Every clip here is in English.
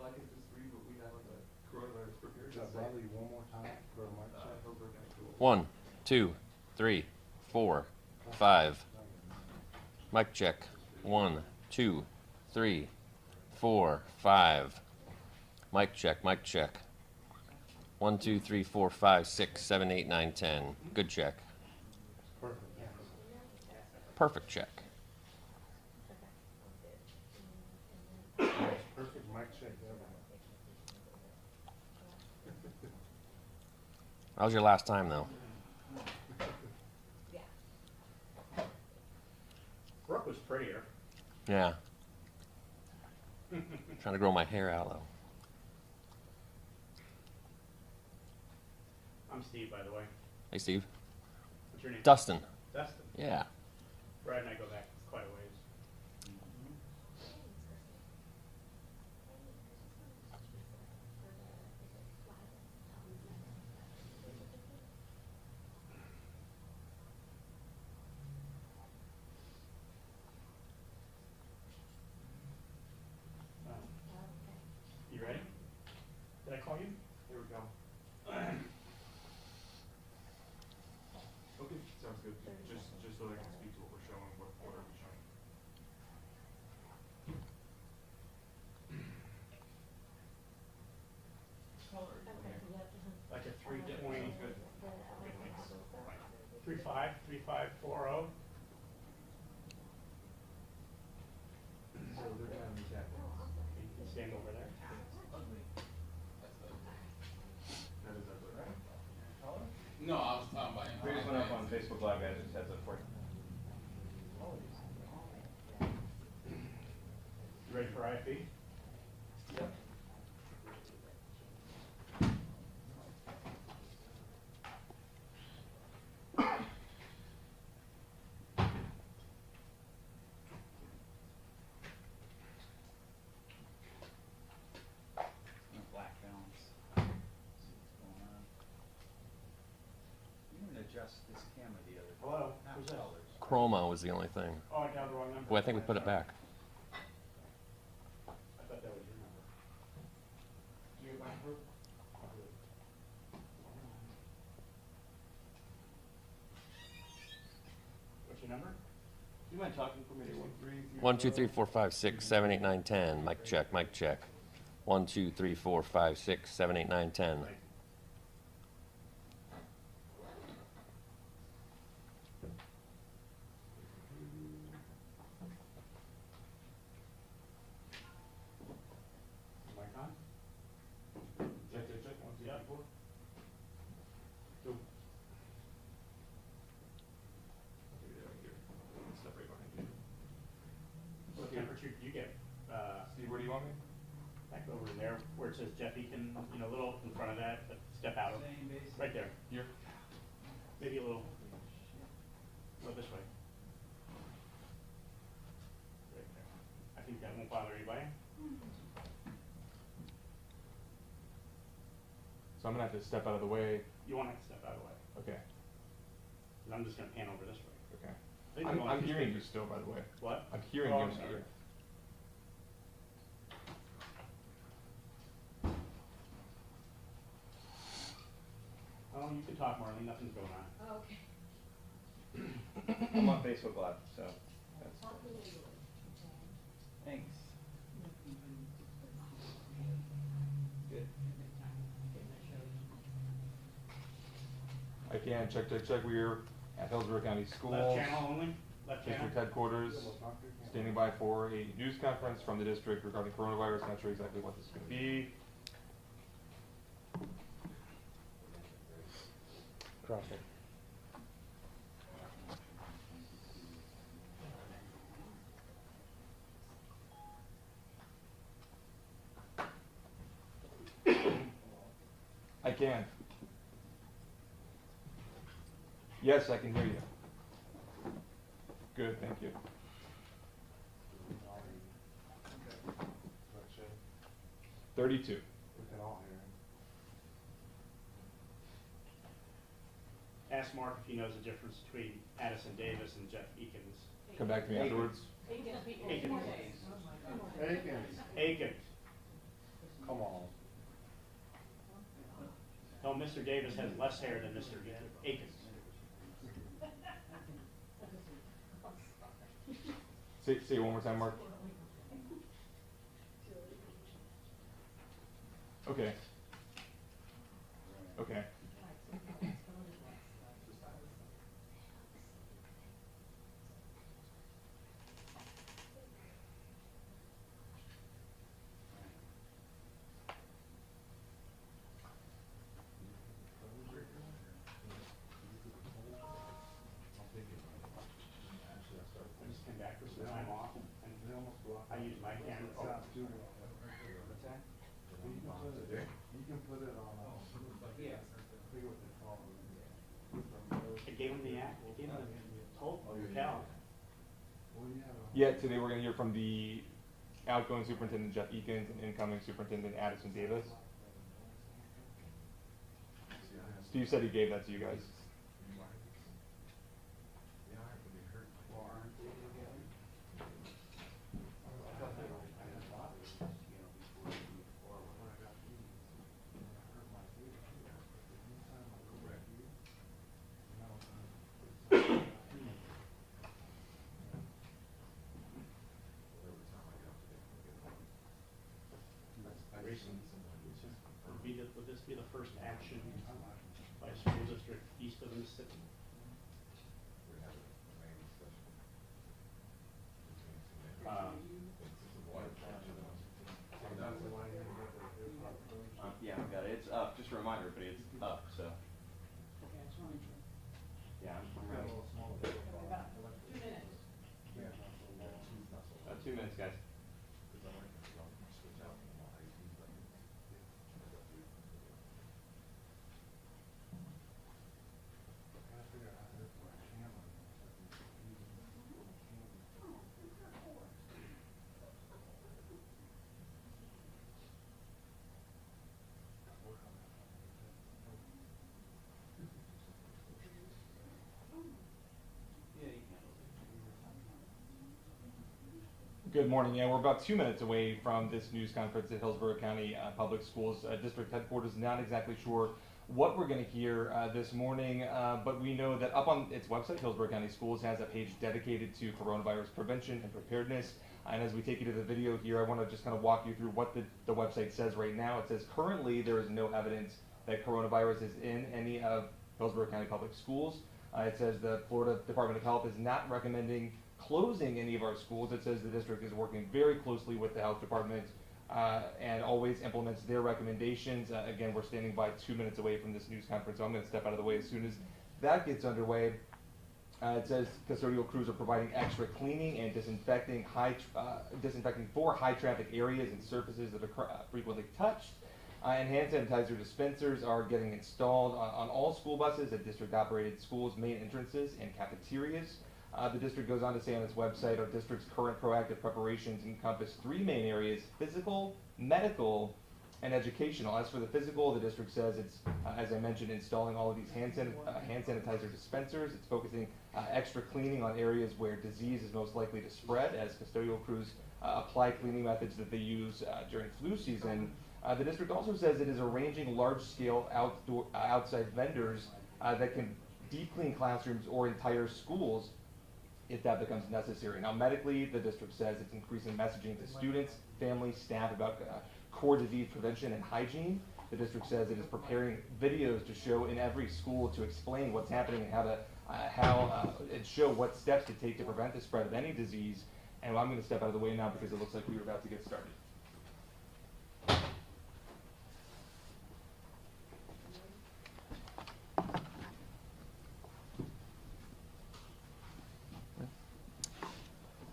I could just read what we have on the coronavirus preparedness. Should I bother you one more time for a mic check? Hillsborough County Schools. 1, 2, 3, 4, 5. Mic check. 1, 2, 3, 4, 5. Mic check, mic check. 1, 2, 3, 4, 5, 6, 7, 8, 9, 10. Good check. Perfect. Perfect check. Perfect mic check ever. That was your last time, though. Brooke was prettier. Yeah. Trying to grow my hair out, though. I'm Steve, by the way. Hey, Steve. What's your name? Dustin. Dustin. Yeah. Brad and I go back quite a ways. You ready? Did I call you? Here we go. Okay, sounds good. Just so they can speak to what we're showing, what are we showing? Like a 320. Good. 35, 3540. So they're gonna have these happen. You stand over there. That is ugly, right? No, I was talking about him. We just went up on Facebook Live, guys. Just heads up for you. You ready for IFE? Yep. Black balance. See what's going on. You didn't adjust this camera the other day. Hello? Half Who's that? colors. Chroma was the only thing. Oh, I got the wrong number. Well, I think we put it back. I thought that was your number. Do you have my number? What's your number? Do you mind talking for me? 1, 2, 3, 4, 5, 6, 7, 8, 9, 10. Mic check, mic check. 1, 2, 3, 4, 5, 6, 7, 8, 9, 10. Mic on? Check, check, check. 1, 2, 3, 4. Go. Maybe they're right here. Step right behind you. What temperature do you get? Steve, where do you want me? Back over in there where it says Jeff Eakin, you know, a little in front of that, but step out of right there. Here. Maybe a little this way. Right there. I think that won't bother anybody. So I'm gonna have to step out of the way. You won't have to step out of the way. Okay. 'Cause I'm just gonna pan over this way. Okay. I think we want I'm two hearing you speakers. still, by the way. What? I'm hearing Oh, you. I'm sorry. Oh, you can talk, Marlene. Nothing's going on. Oh, okay. I'm on Facebook Live, so that's. Thanks. Good. I can. Check, check, check. We're at Hillsborough County Schools. Left channel only? Left channel? District headquarters. Standing by for a news conference from the district regarding coronavirus. Not sure exactly what this is going to be. Crossing. I can. Yes, I can hear you. Good, thank you. 32. We can all hear him. Ask Mark if he knows the difference between Addison Davis and Jeff Eakins. Come back to me afterwards. Akins. Aikens. Akins. Come on. No, Mr. Davis has less hair than Mr. Akins. Say it one more time, Mark. Okay. Okay. I just came back for some time off, and I used my camera. Oh, What's that? You can put it on, Yeah. I forget what they call it. I gave him the act, I gave him the total, Cal. What do you have? Yeah, today we're going to hear from the outgoing Superintendent Jeff Eakins and incoming Superintendent Addison Davis. Steve said he gave that to you guys. Would this be the first action by a school district east of the Mississippi? Yeah, I've got it. It's up. Just a reminder, but it's up, so. Yeah, I'm ready. 2 minutes, guys. Good morning. Yeah, we're about 2 minutes away from this news conference at Hillsborough County Public Schools District Headquarters. Not exactly sure what we're going to hear this morning, but we know that up on its website, Hillsborough County Schools has a page dedicated to coronavirus prevention and preparedness. And as we take you to the video here, I want to just kind of walk you through what the website says right now. It says currently there is no evidence that coronavirus is in any of Hillsborough County Public Schools. It says the Florida Department of Health is not recommending closing any of our schools. It says the district is working very closely with the health department and always implements their recommendations. Again, we're standing by 2 minutes away from this news conference, so I'm going to step out of the way as soon as that gets underway. It says custodial crews are providing extra cleaning and disinfecting for high traffic areas and surfaces that are frequently touched. And hand sanitizer dispensers are getting installed on all school buses at district operated schools, main entrances, and cafeterias. The district goes on to say on its website, our district's current proactive preparations encompass 3 main areas: physical, medical, and educational. As for the physical, the district says it's, as I mentioned, installing all of these hand sanitizer dispensers. It's focusing extra cleaning on areas where disease is most likely to spread as custodial crews apply cleaning methods that they use during flu season. The district also says it is arranging large-scale outside vendors that can deep clean classrooms or entire schools if that becomes necessary. Now, medically, the district says it's increasing messaging to students, families, staff about core disease prevention and hygiene. The district says it is preparing videos to show in every school to explain what's happening and and show what steps to take to prevent the spread of any disease. And I'm going to step out of the way now because it looks like we are about to get started.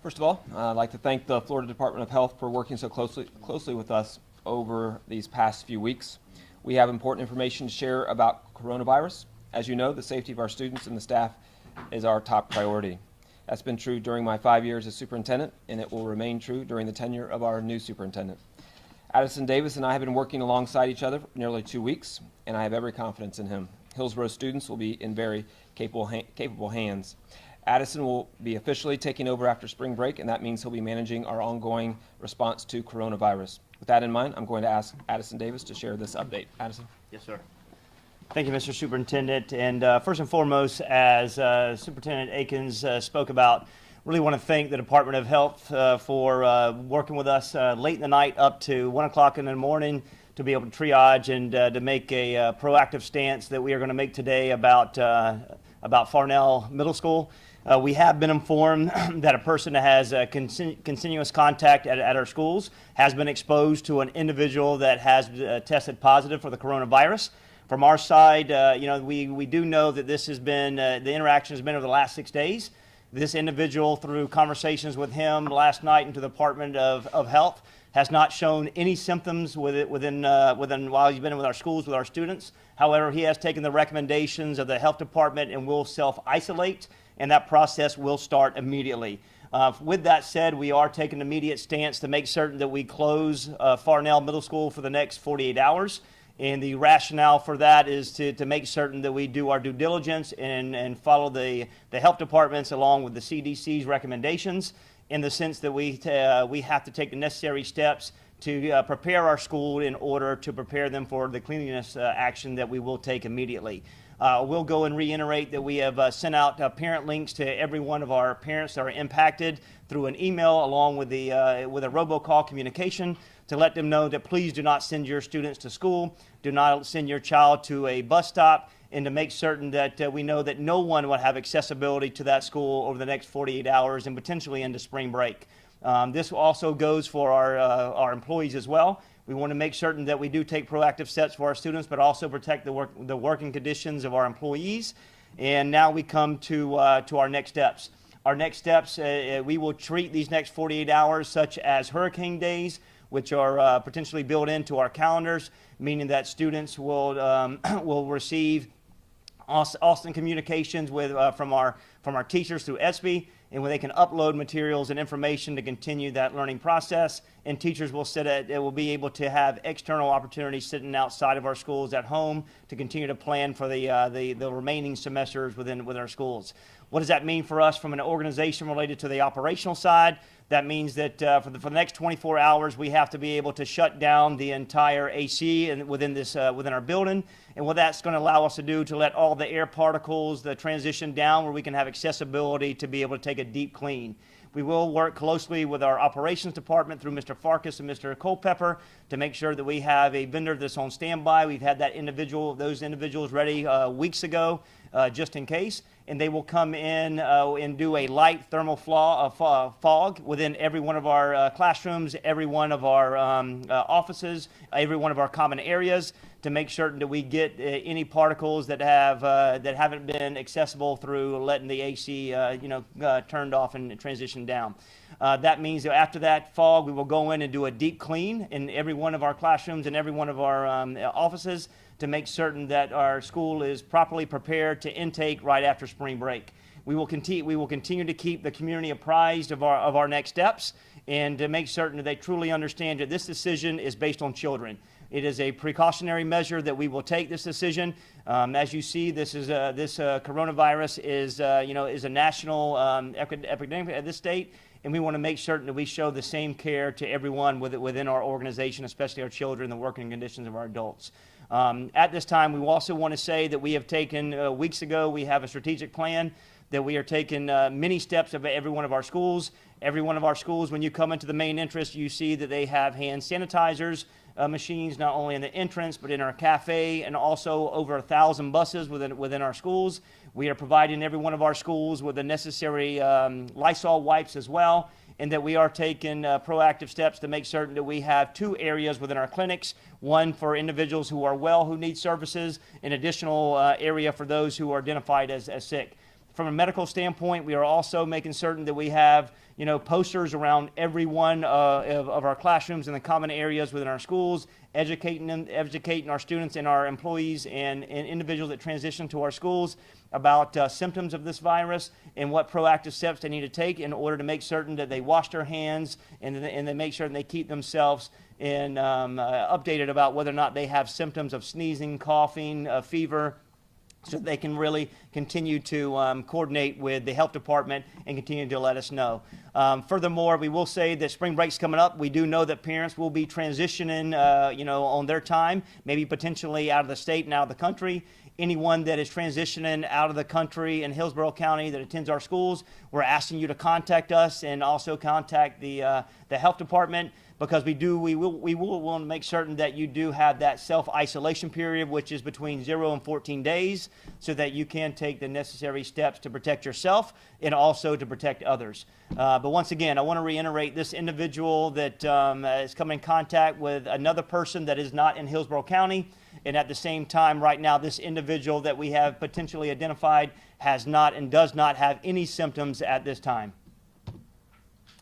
First of all, I'd like to thank the Florida Department of Health for working so closely with us over these past few weeks. We have important information to share about coronavirus. As you know, the safety of our students and the staff is our top priority. That's been true during my 5 years as superintendent, and it will remain true during the tenure of our new superintendent. Addison Davis and I have been working alongside each other for nearly 2 weeks, and I have every confidence in him. Hillsborough students will be in very capable hands. Addison will be officially taking over after spring break, and that means he'll be managing our ongoing response to coronavirus. With that in mind, I'm going to ask Addison Davis to share this update. Addison? Yes, sir. Thank you, Mr. Superintendent. And first and foremost, as Superintendent Akins spoke about, really want to thank the Department of Health for working with us late in the night up to 1 o'clock in the morning to be able to triage and to make a proactive stance that we are going to make today about Farnell Middle School. We have been informed that a person that has continuous contact at our schools has been exposed to an individual that has tested positive for the coronavirus. From our side, we do know that this has been, the interaction has been over the last 6 days. This individual, through conversations with him last night into the Department of Health, has not shown any symptoms within while he's been with our schools, with our students. However, he has taken the recommendations of the health department and will self-isolate, and that process will start immediately. With that said, we are taking an immediate stance to make certain that we close Farnell Middle School for the next 48 hours. And the rationale for that is to make certain that we do our due diligence and follow the health departments along with the CDC's recommendations, in the sense that we have to take the necessary steps to prepare our school in order to prepare them for the cleanliness action that we will take immediately. We'll go and reiterate that we have sent out parent links to every one of our parents that are impacted through an email, along with a robocall communication, to let them know that please do not send your students to school, do not send your child to a bus stop, and to make certain that we know that no one will have accessibility to that school over the next 48 hours and potentially into spring break. This also goes for our employees as well. We want to make certain that we do take proactive steps for our students, but also protect the working conditions of our employees. And now we come to our next steps. Our next steps, we will treat these next 48 hours such as hurricane days, which are potentially built into our calendars, meaning that students will receive Austin communications from our teachers through SB, and where they can upload materials and information to continue that learning process. And teachers will be able to have external opportunities sitting outside of our schools at home to continue to plan for the remaining semesters within our schools. What does that mean for us from an organization related to the operational side? That means that for the next 24 hours, we have to be able to shut down the entire AC within our building. And what that's going to allow us to do to let all the air particles transition down, where we can have accessibility to be able to take a deep clean. We will work closely with our operations department through Mr. Farkas and Mr. Culpepper to make sure that we have a vendor that's on standby. We've had those individuals ready weeks ago, just in case. And they will come in and do a light thermal fog within every one of our classrooms, every one of our offices, every one of our common areas, to make certain that we get any particles that haven't been accessible through letting the AC turned off and transitioned down. That means that after that fog, we will go in and do a deep clean in every one of our classrooms and every one of our offices, to make certain that our school is properly prepared to intake right after spring break. We will continue to keep the community apprised of our next steps, and to make certain that they truly understand that this decision is based on children. It is a precautionary measure that we will take this decision. As you see, this coronavirus is a national epidemic at this state, and we want to make certain that we show the same care to everyone within our organization, especially our children, the working conditions of our adults. At this time, we also want to say that we have taken, weeks ago, we have a strategic plan that we are taking many steps of every one of our schools. Every one of our schools, when you come into the main entrance, you see that they have hand sanitizers machines, not only in the entrance, but in our cafe, and also over 1,000 buses within our schools. We are providing every one of our schools with the necessary Lysol wipes as well, and that we are taking proactive steps to make certain that we have 2 areas within our clinics, one for individuals who are well, who need services, an additional area for those who are identified as sick. From a medical standpoint, we are also making certain that we have posters around every one of our classrooms in the common areas within our schools, educating our students and our employees and individuals that transition to our schools about symptoms of this virus and what proactive steps they need to take in order to make certain that they wash their hands and they make sure that they keep themselves updated about whether or not they have symptoms of sneezing, coughing, fever, so they can really continue to coordinate with the health department and continue to let us know. Furthermore, we will say that spring break's coming up. We do know that parents will be transitioning, on their time, maybe potentially out of the state and out of the country. Anyone that is transitioning out of the country in Hillsborough County that attends our schools, we're asking you to contact us and also contact the health department, because we will want to make certain that you do have that self-isolation period, which is between 0 and 14 days, so that you can take the necessary steps to protect yourself and also to protect others. But once again, I want to reiterate, this individual that is coming in contact with another person that is not in Hillsborough County, and at the same time, right now, this individual that we have potentially identified has not and does not have any symptoms at this time.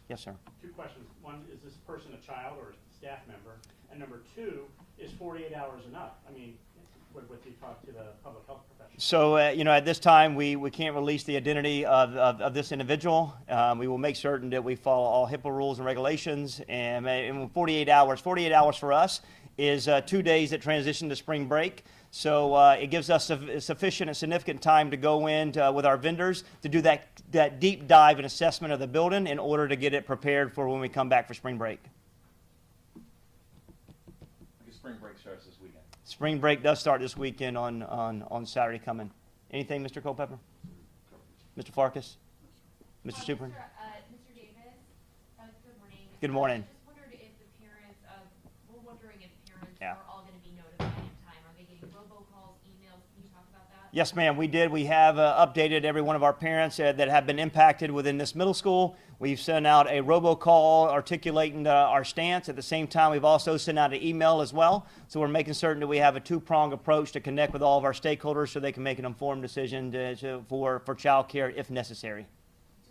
Yes, sir. Two questions. One, is this person a child or a staff member? And number two, is 48 hours enough? I mean, would you talk to the public health professional? So, at this time, we can't release the identity of this individual. We will make certain that we follow all HIPAA rules and regulations. And 48 hours for us is 2 days that transition to spring break. So it gives us sufficient and significant time to go in with our vendors to do that deep dive and assessment of the building in order to get it prepared for when we come back for spring break. Because spring break starts this weekend. Spring break does start this weekend on Saturday coming. Anything, Mr. Culpepper? Mr. Farkas? Mr. Superintendent? Mr. Davis, good morning. Good morning. Just wondered if the parents, we're wondering if parents Yeah. are all going to be notified in time. Are they getting robocalls, emails? Can you talk about that? Yes, ma'am, we did. We have updated every one of our parents that have been impacted within this middle school. We've sent out a robocall articulating our stance. At the same time, we've also sent out an email as well. So we're making certain that we have a two-pronged approach to connect with all of our stakeholders so they can make an informed decision for child care if necessary.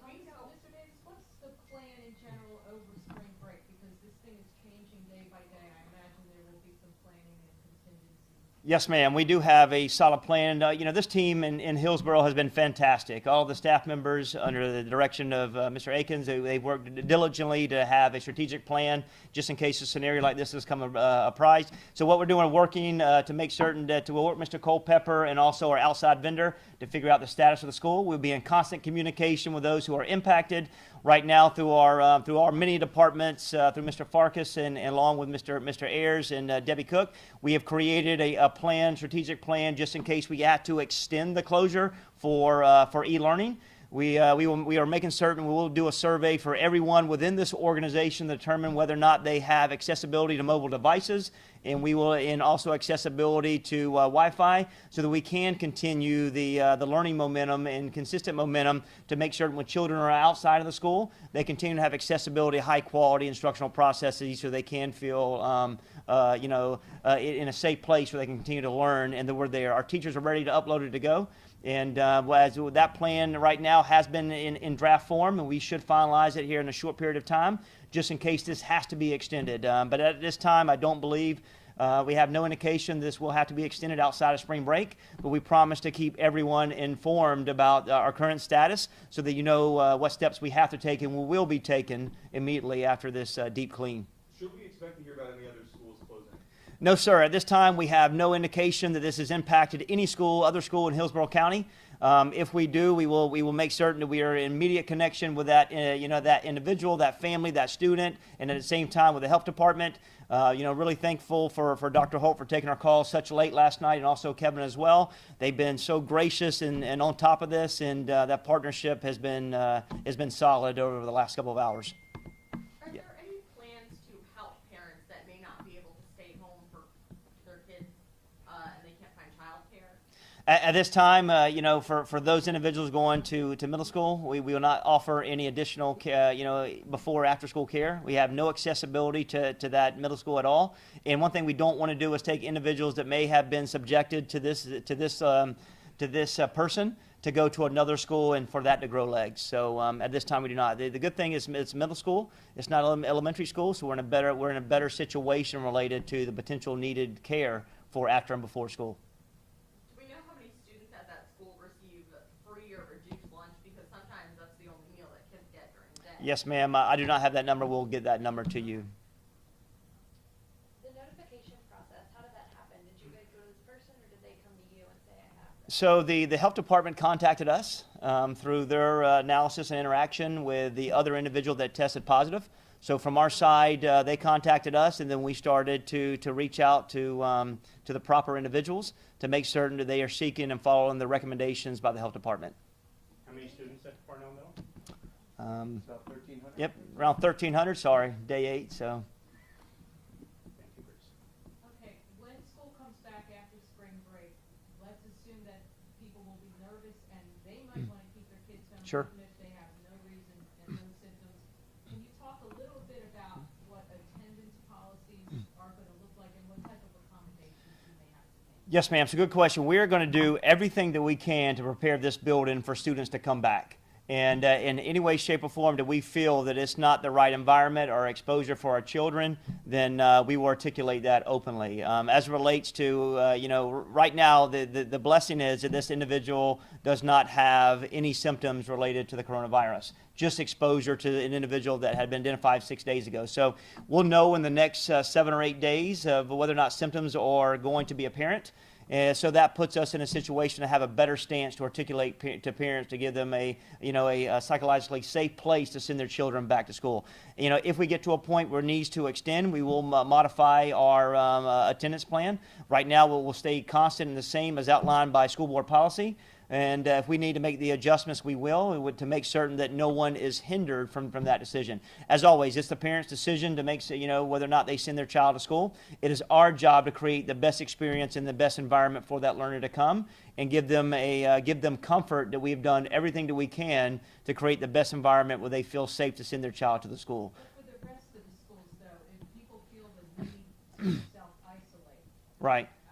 Mr. Davis, what's the plan in general over spring break? Because this thing is changing day by day. I imagine there will be some planning and contingencies. Yes, ma'am. We do have a solid plan. This team in Hillsborough has been fantastic. All the staff members, under the direction of Mr. Akins, they've worked diligently to have a strategic plan just in case a scenario like this has come apprised. So what we're doing, working to make certain that we'll work with Mr. Culpepper and also our outside vendor to figure out the status of the school. We'll be in constant communication with those who are impacted. Right now, through our many departments, through Mr. Farkas and along with Mr. Ayers and Debbie Cook, we have created a strategic plan, just in case we have to extend the closure for e-learning. We are making certain we will do a survey for everyone within this organization to determine whether or not they have accessibility to mobile devices, and also accessibility to Wi-Fi, so that we can continue the learning momentum and consistent momentum to make certain when children are outside of the school, they continue to have accessibility, high quality instructional processes, so they can feel in a safe place where they can continue to learn, and that we're there. Our teachers are ready to upload it to go. And as that plan right now has been in draft form, and we should finalize it here in a short period of time, just in case this has to be extended. But at this time, I don't believe we have no indication this will have to be extended outside of spring break, but we promise to keep everyone informed about our current status so that you know what steps we have to take and will be taken immediately after this deep clean. Should we expect to hear about any other schools closing? No, sir. At this time, we have no indication that this has impacted any other school in Hillsborough County. If we do, we will make certain that we are in immediate connection with that individual, that family, that student, and at the same time with the health department. Really thankful for Dr. Holt for taking our call such late last night, and also Kevin as well. They've been so gracious and on top of this, and that partnership has been solid over the last couple of hours. Are there any plans to help parents that may not be able to stay home for their kids and they can't find childcare? At this time, for those individuals going to middle school, we will not offer any additional, before or after school care. We have no accessibility to that middle school at all. And one thing we don't want to do is take individuals that may have been subjected to this person to go to another school and for that to grow legs. So at this time, we do not. The good thing is it's middle school. It's not elementary school, so we're in a better situation related to the potential needed care for after and before school. Do we know how many students at that school receive free or reduced lunch? Because sometimes that's the only meal that kids get during the day. Yes, ma'am. I do not have that number. We'll get that number to you. The notification process, how did that happen? Did you guys go to this person, or did they come to you and say, I have this? So the health department contacted us through their analysis and interaction with the other individual that tested positive. So from our side, they contacted us, and then we started to reach out to the proper individuals to make certain that they are seeking and following the recommendations by the health department. How many students at Farnell Middle? It's about 1,300. Yep, around 1,300. Sorry, day 8. So. Thank you, Bruce. Okay, when school comes back after spring break, let's assume that people will be nervous and they might want to keep their kids home. Sure. Even if they have no reason and no symptoms. Can you talk a little bit about what attendance policies are going to look like and what type of accommodations you may have to make? Yes, ma'am. It's a good question. We're going to do everything that we can to prepare this building for students to come back. And in any way, shape, or form that we feel that it's not the right environment or exposure for our children, then we will articulate that openly. As it relates to, right now, the blessing is that this individual does not have any symptoms related to the coronavirus, just exposure to an individual that had been identified 6 days ago. So we'll know in the next 7 or 8 days of whether or not symptoms are going to be apparent. So that puts us in a situation to have a better stance to articulate to parents to give them a psychologically safe place to send their children back to school. If we get to a point where it needs to extend, we will modify our attendance plan. Right now, we'll stay constant and the same as outlined by school board policy. And if we need to make the adjustments, we will, to make certain that no one is hindered from that decision. As always, it's the parent's decision to make, whether or not they send their child to school. It is our job to create the best experience and the best environment for that learner to come, and give them comfort that we've done everything that we can to create the best environment where they feel safe to send their child to the school. But for the rest of the schools, though, if people feel the need to self-isolate, Right. I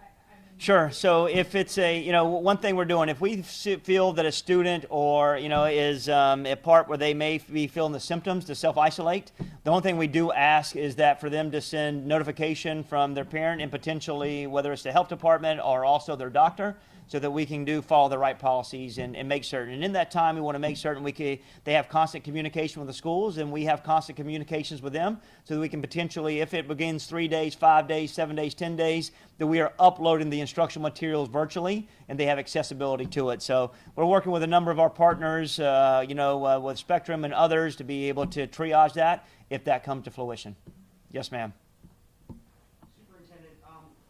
mean. Sure. So if it's one thing we're doing, if we feel that a student or, is a part where they may be feeling the symptoms to self-isolate, the only thing we do ask is that for them to send notification from their parent and potentially whether it's the health department or also their doctor, so that we can follow the right policies and make certain. And in that time, we want to make certain they have constant communication with the schools, and we have constant communications with them, so that we can potentially, if it begins 3 days, 5 days, 7 days, 10 days, that we are uploading the instructional materials virtually, and they have accessibility to it. So we're working with a number of our partners, with Spectrum and others, to be able to triage that if that comes to fruition. Yes, ma'am. Superintendent,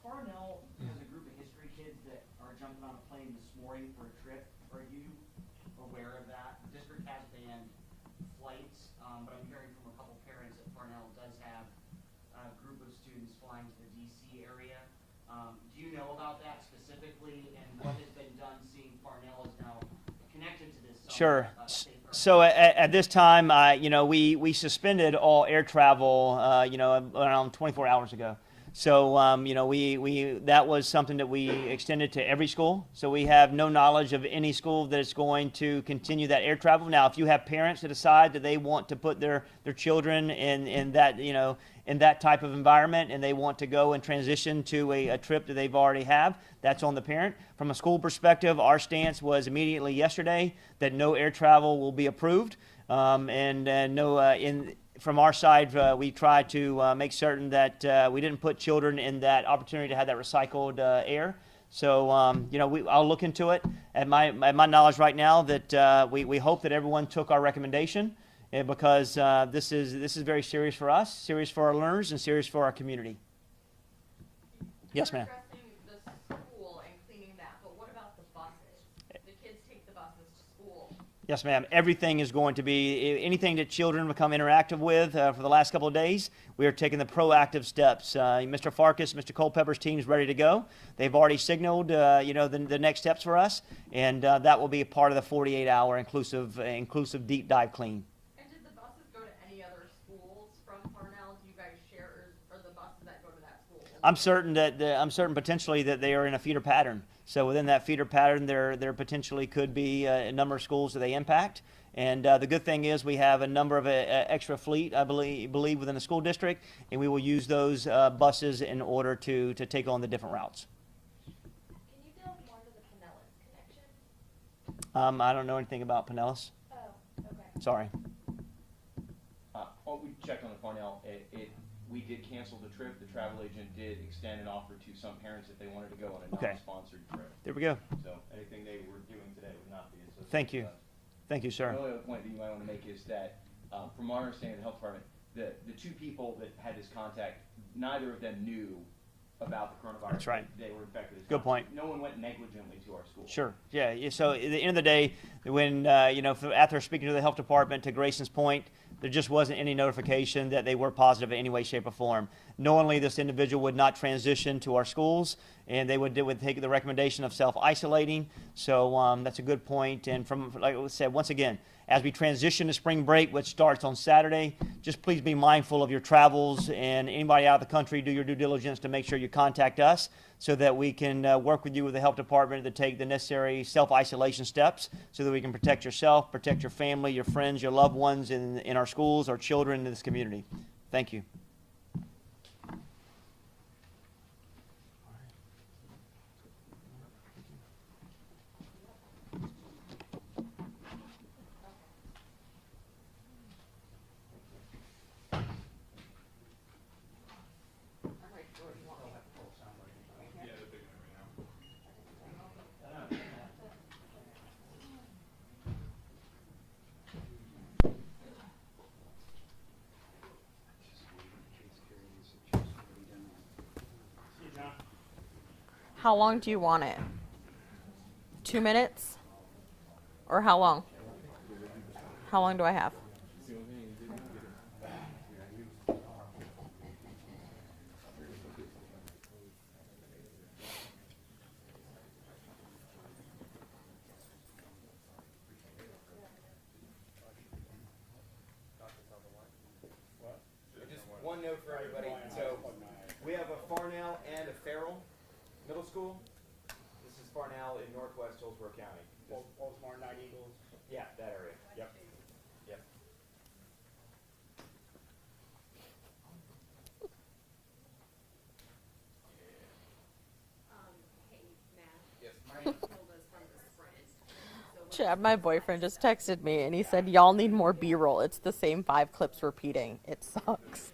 Farnell has a group of history kids that are jumping on a plane this morning for a trip. Are you aware of that? The district has banned flights, but I'm hearing from a couple parents that Farnell does have a group of students flying to the DC area. Do you know about that specifically, and what has been done seeing Farnell is now connected to this? Sure. So at this time, we suspended all air travel, around 24 hours ago. So, that was something that we extended to every school. So we have no knowledge of any school that is going to continue that air travel. Now, if you have parents that decide that they want to put their children in that, in that type of environment, and they want to go and transition to a trip that they've already have, that's on the parent. From a school perspective, our stance was immediately yesterday that no air travel will be approved, from our side, we tried to make certain that we didn't put children in that opportunity to have that recycled air. So, I'll look into it. At my knowledge right now, that we hope that everyone took our recommendation, because this is very serious for us, serious for our learners, and serious for our community. Yes, ma'am. You're addressing the school and cleaning that, but what about the buses? The kids take the buses to school. Yes, ma'am. Everything is going to be, anything that children become interactive with for the last couple of days, we are taking the proactive steps. Mr. Farkas, Mr. Culpepper's team is ready to go. They've already signaled, the next steps for us, and that will be a part of the 48-hour inclusive deep dive clean. And did the buses go to any other schools from Farnell? Do you guys share, or the buses that go to that school? I'm certain potentially that they are in a feeder pattern. So within that feeder pattern, there potentially could be a number of schools that they impact. And the good thing is we have a number of extra fleet, I believe, within the school district, and we will use those buses in order to take on the different routes. Can you delve more into the Pinellas connection? I don't know anything about Pinellas. Oh, okay. Sorry. We checked on the Farnell. we did cancel the trip. The travel agent did extend an offer to some parents if they wanted to go on a Okay. non-sponsored trip. There we go. So anything they were doing today would not be associated Thank you. with us. Thank you, sir. The only other point that you might want to make is that, from our understanding of the health department, the two people that had this contact, neither of them knew about the coronavirus. That's right. They were infected. as Good well. point. No one went negligently to our school. Sure. Yeah. So at the end of the day, when after speaking to the health department, to Grayson's point, there just wasn't any notification that they were positive in any way, shape, or form. Knowingly, this individual would not transition to our schools, and they would take the recommendation of self-isolating. So that's a good point. And from, like I said, once again, as we transition to spring break, which starts on Saturday, just please be mindful of your travels, and anybody out of the country, do your due diligence to make sure you contact us so that we can work with you with the health department to take the necessary self-isolation steps so that we can protect yourself, protect your family, your friends, your loved ones in our schools, our children in this community. Thank you. How long do you want it? 2 minutes? Or how long? How long do I have? Just one note for everybody. So we have a Farnell and a Farnell Middle School. This is Farnell in northwest Hillsborough County. Baltimore Night Eagles. Yeah, that area. Yep. Yep. Chad, my boyfriend just texted me and he said, y'all need more B-roll. It's the same 5 clips repeating. It sucks.